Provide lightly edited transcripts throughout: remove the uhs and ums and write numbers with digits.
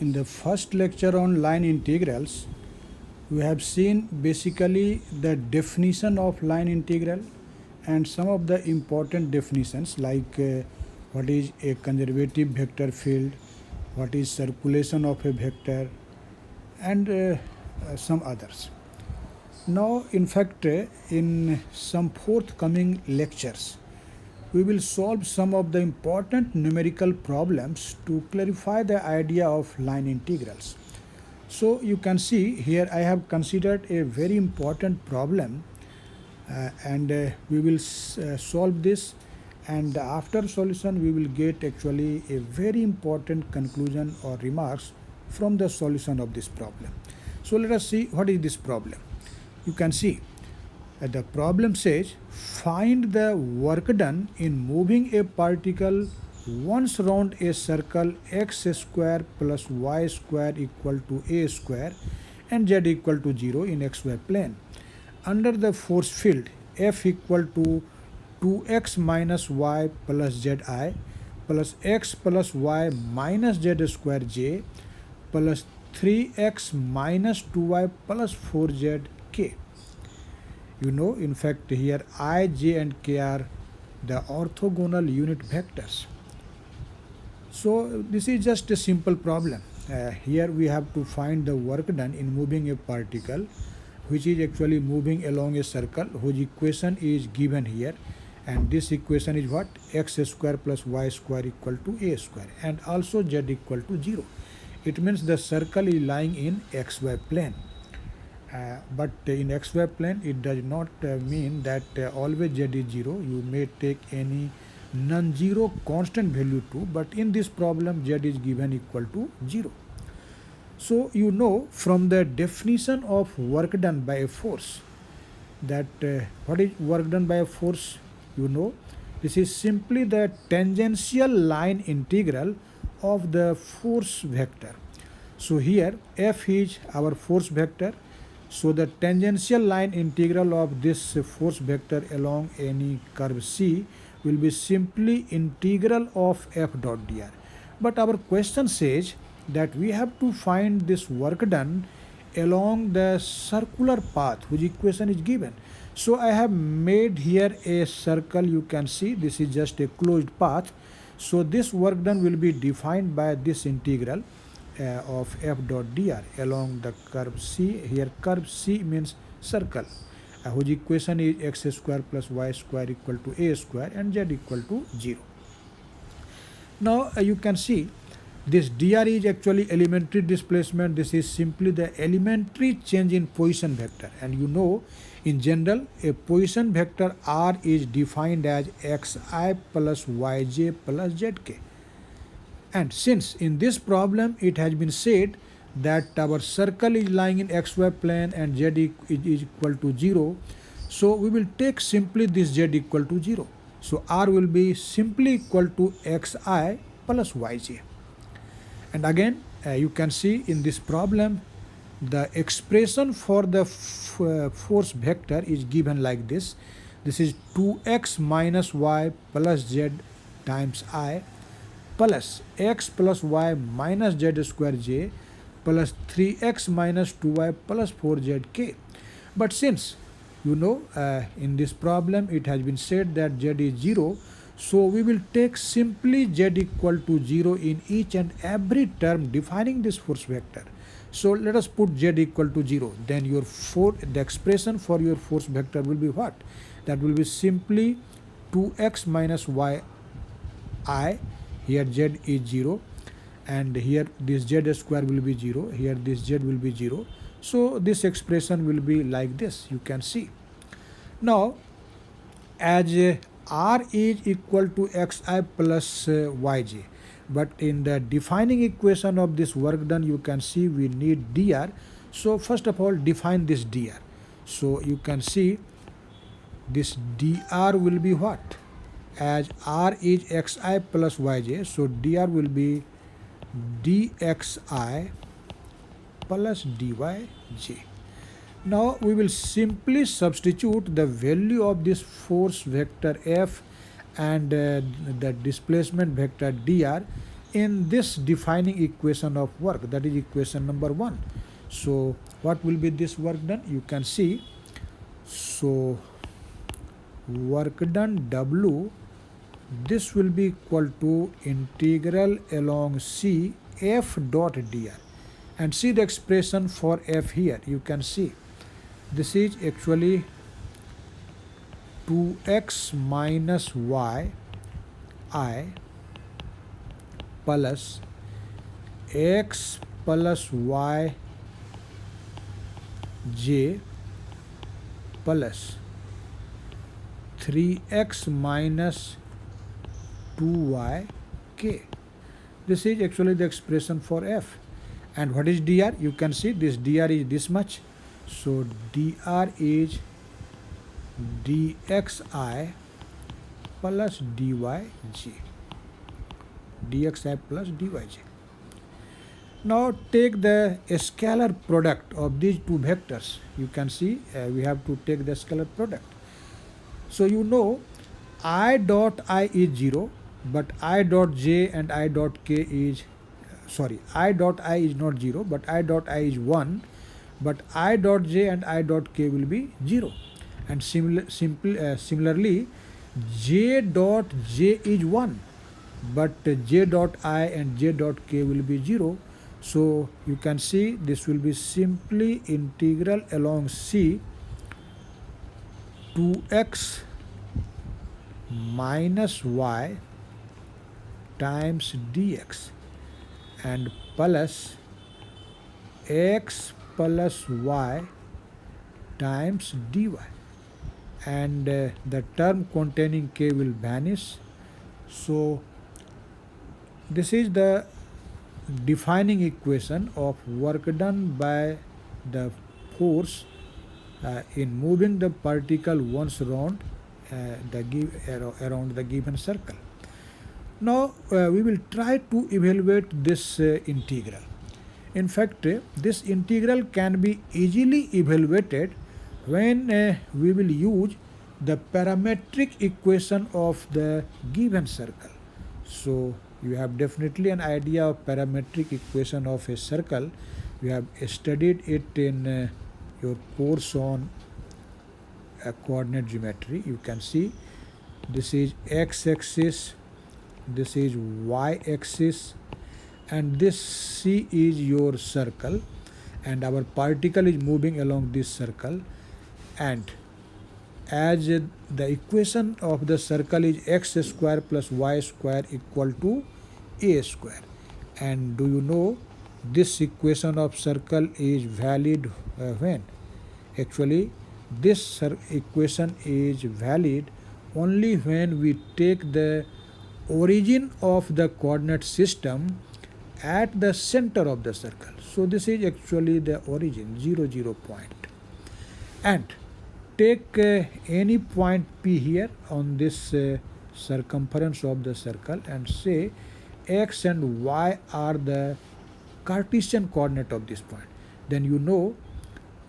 In the first lecture on line integrals, we have seen basically the definition of line integral and some of the important definitions like what is a conservative vector field, what is circulation of a vector, and some others. Now, in fact, in some forthcoming lectures, we will solve some of the important numerical problems to clarify the idea of line integrals. So you can see here I have considered a very important problem and we will solve this, and after solution we will get actually a very important conclusion or remarks from the solution of this problem. So let us see what is this problem. You can see the problem says find the work done in moving a particle once round a circle x square plus y square equal to a square and z equal to 0 in xy plane under the force field F equal to 2x minus y plus zi plus x plus y minus z square j plus 3x minus 2y plus 4z k. You know, in fact, here I, j and k are the orthogonal unit vectors. So this is just a simple problem. Here we have to find the work done in moving a particle which is actually moving along a circle whose equation is given here, and this equation is what? X square plus y square equal to a square and also z equal to 0. It means the circle is lying in xy plane. But in xy plane it does not mean that always z is 0. You may take any non-zero constant value too, but in this problem z is given equal to 0. So you know from the definition of work done by a force that what is work done by a force? You know, this is simply the tangential line integral of the force vector. So here F is our force vector. So the tangential line integral of this force vector along any curve C will be simply integral of f dot dr. But our question says that we have to find this work done along the circular path whose equation is given. So I have made here a circle. You can see this is just a closed path. So this work done will be defined by this integral of f dot dr along the curve C. Here curve C means circle whose equation is x square plus y square equal to a square and z equal to 0. Now you can see this dr is actually elementary displacement. This is simply the elementary change in position vector, and you know in general a position vector r is defined as xi plus yj plus zk. And since in this problem it has been said that our circle is lying in xy plane and z is equal to 0, so we will take simply this z equal to 0. So r will be simply equal to xi plus yj. And again you can see in this problem the expression for the force vector is given like this. This is 2x minus y plus z times I plus x plus y minus z square j plus 3x minus 2y plus 4zk. But since you know in this problem it has been said that z is 0, so we will take simply z equal to 0 in each and every term defining this force vector. So let us put z equal to 0. Then the expression for your force vector will be what? That will be simply 2x minus y I. Here z is 0 and here this z square will be 0. Here this z will be 0. So this expression will be like this. You can see. Now as r is equal to xi plus yj, but in the defining equation of this work done you can see we need dr. So first of all define this dr. So you can see this dr will be what? As r is xi plus yj, so dr will be dxi plus dyj. Now we will simply substitute the value of this force vector F and the displacement vector dr in this defining equation of work, that is equation number 1. So what will be this work done? You can see. So work done W, this will be equal to integral along C F dot dr. And see the expression for F here. You can see this is actually 2x minus y I plus x plus y j plus 3x minus 2y k. This is actually the expression for F. And what is dr? You can see this dr is this much. So dr is dxi plus dyj. Dxi plus dyj. Now take the scalar product of these two vectors. You can see we have to take the scalar product. So you know I dot I is 0, but I dot j and I dot k is, I dot I is not 0, but I dot I is 1, but I dot j and I dot k will be 0. And similarly, j dot j is 1, but j dot I and j dot k will be 0. So you can see this will be simply integral along C 2x minus y times dx and plus x plus y times dy, and the term containing k will vanish. So this is the defining equation of work done by the force in moving the particle once around the given circle. Now we will try to evaluate this integral. In fact, this integral can be easily evaluated when we will use the parametric equation of the given circle. So you have definitely an idea of parametric equation of a circle. You have studied it in your course on coordinate geometry. You can see this is x-axis, this is y-axis, and this C is your circle, and our particle is moving along this circle, and as the equation of the circle is x square plus y square equal to a square. And do you know this equation of circle is valid when? Actually, this equation is valid only when we take the origin of the coordinate system at the center of the circle. So this is actually the origin, 0, 0 point. And take any point P here on this circumference of the circle and say x and y are the Cartesian coordinate of this point. Then you know,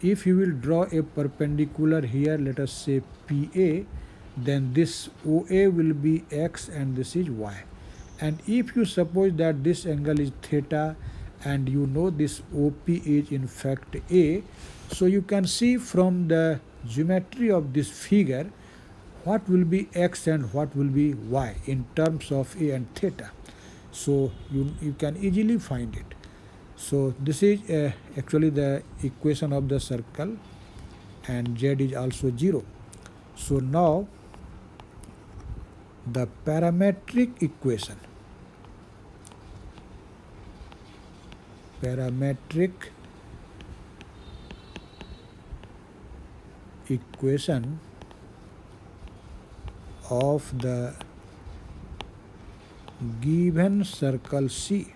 if you will draw a perpendicular here, let us say PA, then this OA will be x and this is y. And if you suppose that this angle is theta and you know this OP is in fact A, so you can see from the geometry of this figure what will be x and what will be y in terms of A and theta. So you can easily find it. So this is actually the equation of the circle, and z is also 0. So now the parametric equation of the given circle C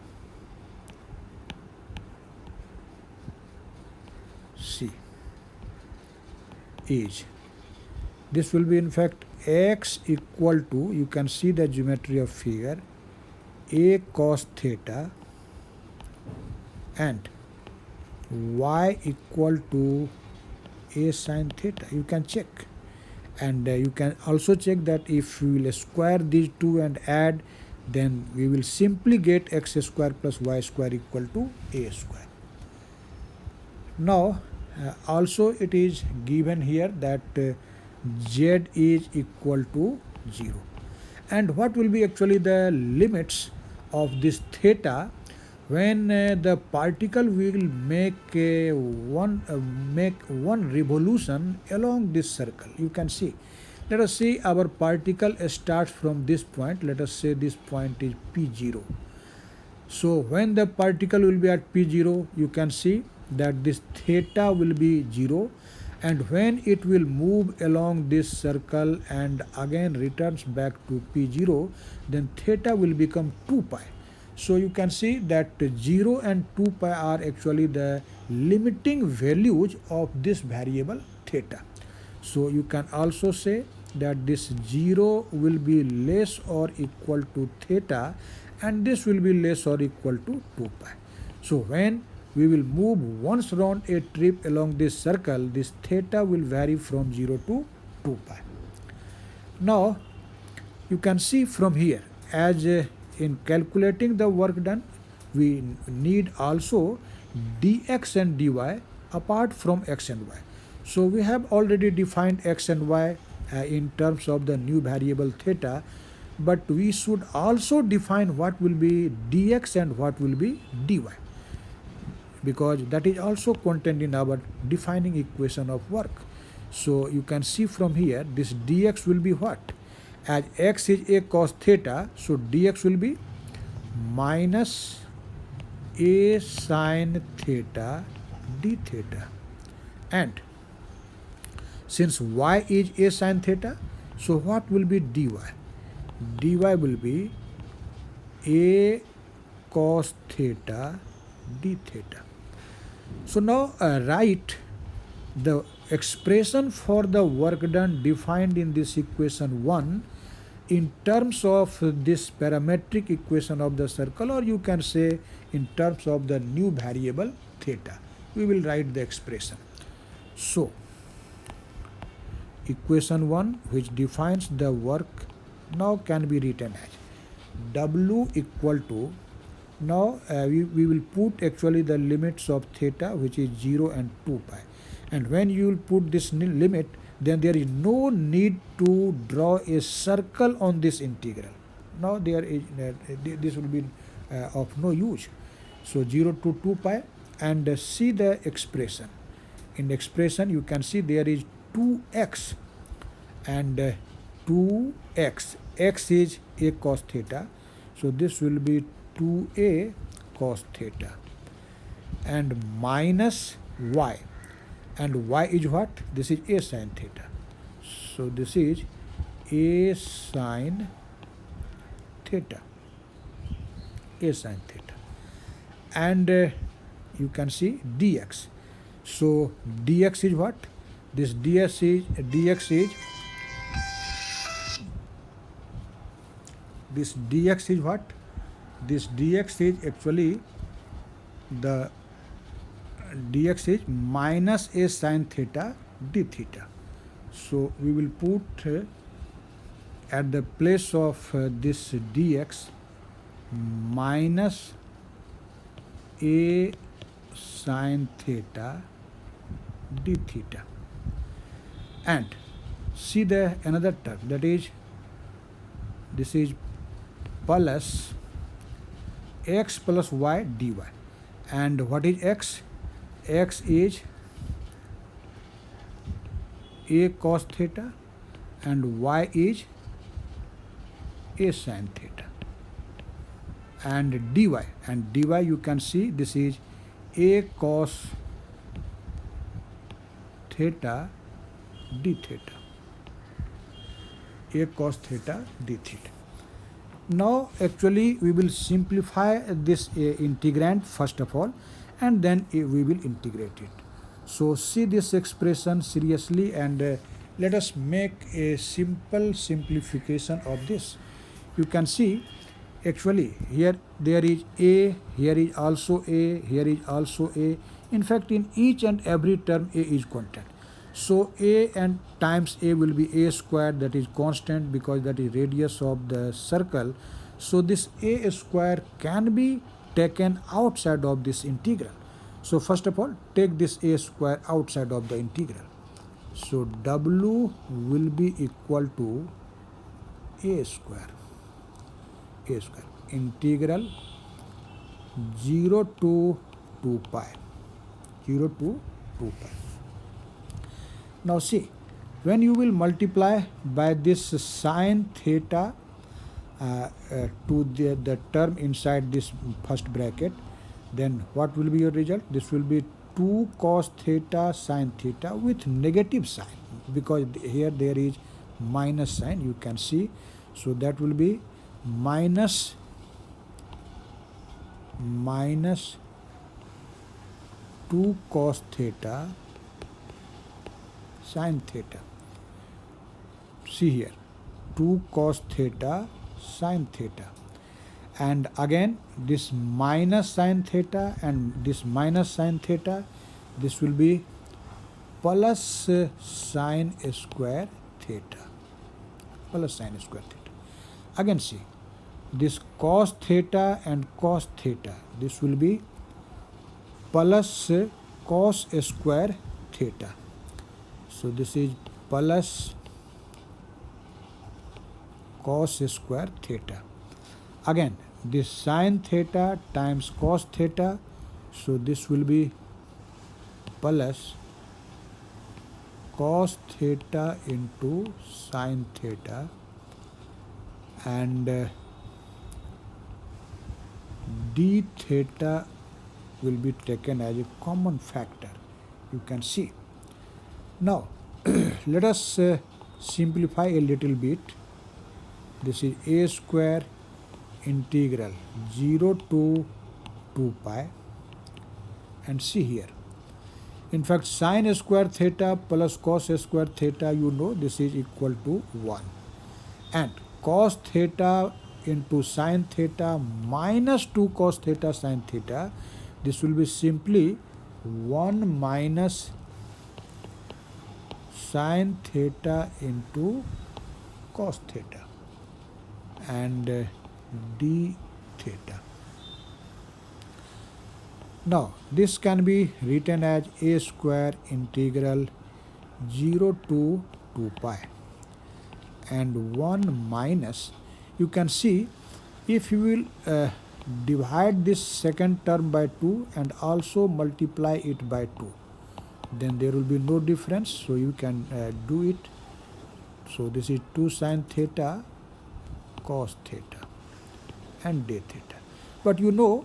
is, this will be in fact x equal to, you can see the geometry of figure, a cos theta and y equal to a sin theta. You can check, and you can also check that if you will square these two and add, then we will simply get x square plus y square equal to a square. Now also it is given here that z is equal to 0. And what will be actually the limits of this theta when the particle will make one revolution along this circle? You can see. Let us see our particle starts from this point. Let us say this point is P0. So when the particle will be at P0, you can see that this theta will be 0, and when it will move along this circle and again returns back to P0, then theta will become 2 pi. So you can see that 0 and 2 pi are actually the limiting values of this variable theta. So you can also say that this 0 will be less or equal to theta, and this will be less or equal to 2 pi. So when we will move once round a trip along this circle, this theta will vary from 0 to 2 pi. Now you can see from here, as in calculating the work done, we need also dx and dy apart from x and y. So we have already defined x and y in terms of the new variable theta, but we should also define what will be dx and what will be dy, because that is also contained in our defining equation of work. So you can see from here, this dx will be what? As x is a cos theta, so dx will be minus a sin theta d theta. And since y is a sin theta, so what will be dy? Dy will be a cos theta d theta. So now write the expression for the work done defined in this equation 1 in terms of this parametric equation of the circle, or you can say in terms of the new variable theta. We will write the expression. So equation 1, which defines the work, now can be written as W equal to, now we will put actually the limits of theta, which is 0 and 2 pi. And when you will put this limit, then there is no need to draw a circle on this integral. Now there is this will be of no use. So 0 to 2 pi, and see the expression. In the expression you can see there is 2x and 2x. X is a cos theta, so this will be 2a cos theta, and minus y. And y is what? This is a sin theta. So this is a sin theta. A sin theta. And you can see dx. So dx is what? This dx is this dx is what? This dx is actually the dx is minus a sin theta d theta. So we will put at the place of this dx minus a sin theta d theta, and see the another term, that is this is plus x plus y dy. And what is x? X is a cos theta and y is a sin theta. And dy, you can see this is a cos theta d theta. A cos theta d theta. Now actually we will simplify this integrand first of all, and then we will integrate it. So see this expression seriously, and let us make a simple simplification of this. You can see actually here there is a, here is also a, here is also a. In fact, in each and every term a is constant. So a and times a will be a squared, that is constant because that is radius of the circle. So this a square can be taken outside of this integral. So first of all, take this a square outside of the integral. So w will be equal to a square integral 0 to 2 pi 0 to 2 pi. Now see, when you will multiply by this sine theta to the term inside this first bracket, then what will be your result? This will be 2 cos theta sine theta with negative sign, because here there is minus sign, you can see. So that will be minus 2 cos theta sine theta. See here, 2 cos theta sine theta, and again this minus sine theta and this minus sine theta, this will be plus sine square theta, Again see, this cos theta and cos theta, this will be plus cos square theta. So this is plus cos square theta. Again, this sine theta times cos theta, so this will be plus cos theta into sine theta, and d theta will be taken as a common factor, you can see. Now let us simplify a little bit. This is a square integral 0 to 2 pi, and see here, in fact sine square theta plus cos square theta, you know this is equal to 1, and cos theta into sine theta minus 2 cos theta sine theta, this will be simply 1 minus sine theta into cos theta, and d theta. Now this can be written as a square integral 0 to 2 pi, and 1 minus, you can see, if you will divide this second term by 2 and also multiply it by 2, then there will be no difference, so you can do it. So this is 2 sine theta cos theta and d theta. But you know,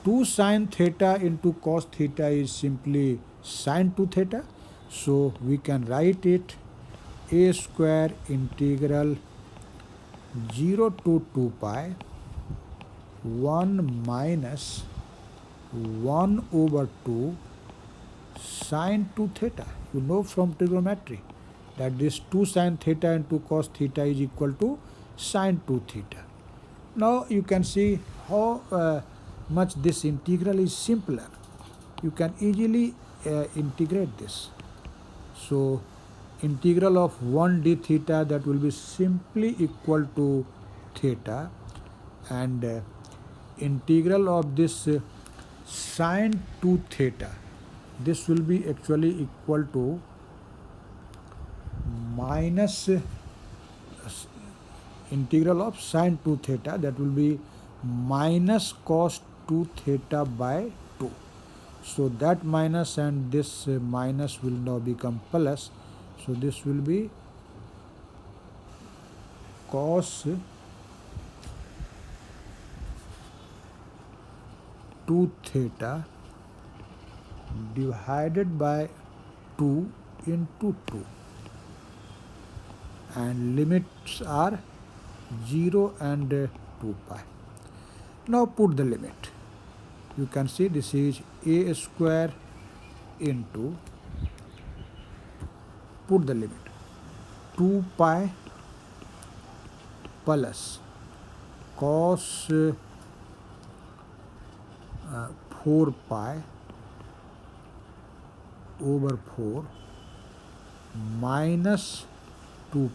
2 sine theta into cos theta is simply sine 2 theta, so we can write it a square integral 0 to 2 pi 1 minus 1 over 2 sine 2 theta. You know from trigonometry that this 2 sine theta into cos theta is equal to sine 2 theta. Now you can see how much this integral is simpler. You can easily integrate this. So integral of 1 d theta, that will be simply equal to theta, and integral of this sine 2 theta, this will be actually equal to minus integral of sine 2 theta, that will be minus cos 2 theta by 2. So that minus and this minus will now become plus. So this will be cos 2 theta divided by 2 into 2, and limits are 0 and 2 pi. Now put the limit. You can see this is a square into, put the limit, 2 pi plus cos 4 pi over 4 minus 2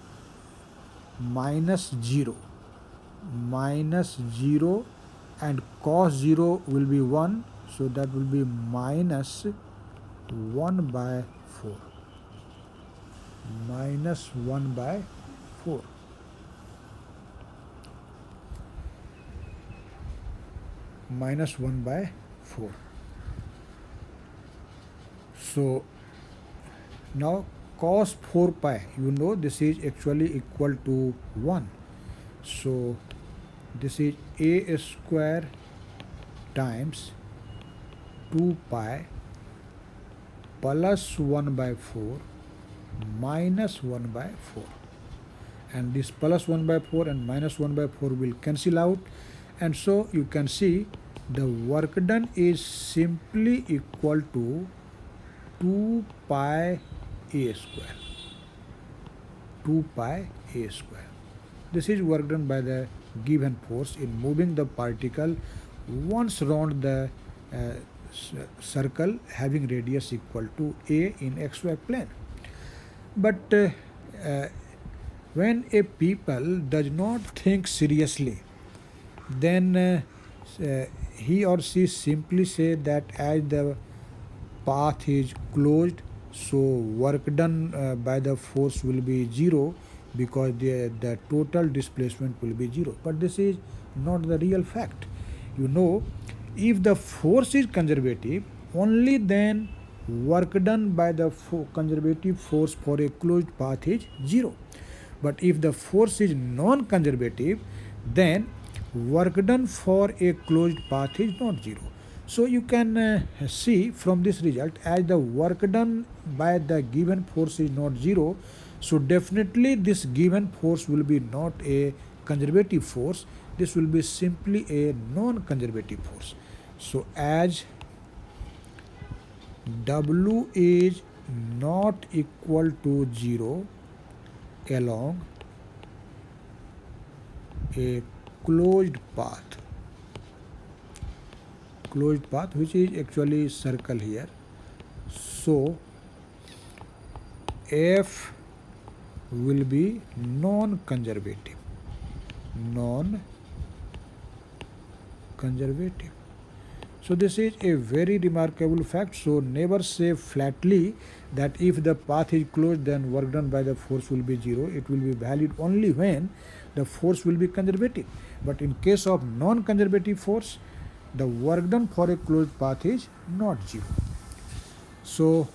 minus 0 minus 0 and cos 0 will be 1, so that will be minus 1 by 4. Minus 1 by 4. Minus 1 by 4. So now cos 4 pi, you know this is actually equal to 1. So this is a square times 2 pi plus 1 by 4 minus 1 by 4. And this plus 1 by 4 and minus 1 by 4 will cancel out. And so you can see the work done is simply equal to 2 pi a square. 2 pi a square. This is work done by the given force in moving the particle once round the circle having radius equal to a in xy plane. But when a people does not think seriously, then he or she simply say that as the path is closed, so work done by the force will be 0 because the total displacement will be 0. But this is not the real fact. You know, if the force is conservative, only then work done by the conservative force for a closed path is 0. But if the force is non-conservative, then work done for a closed path is not 0. So you can see from this result, as the work done by the given force is not 0, so definitely this given force will be not a conservative force. This will be simply a non-conservative force. So as W is not equal to 0 along a closed path which is actually circle here, so F will be non-conservative. So this is a very remarkable fact. So never say flatly that if the path is closed, then work done by the force will be 0. It will be valid only when the force will be conservative. But in case of non-conservative force, the work done for a closed path is not 0. So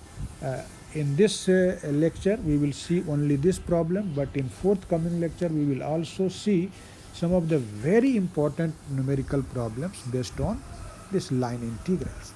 in this lecture we will see only this problem, but in forthcoming lecture we will also see some of the very important numerical problems based on this line integrals.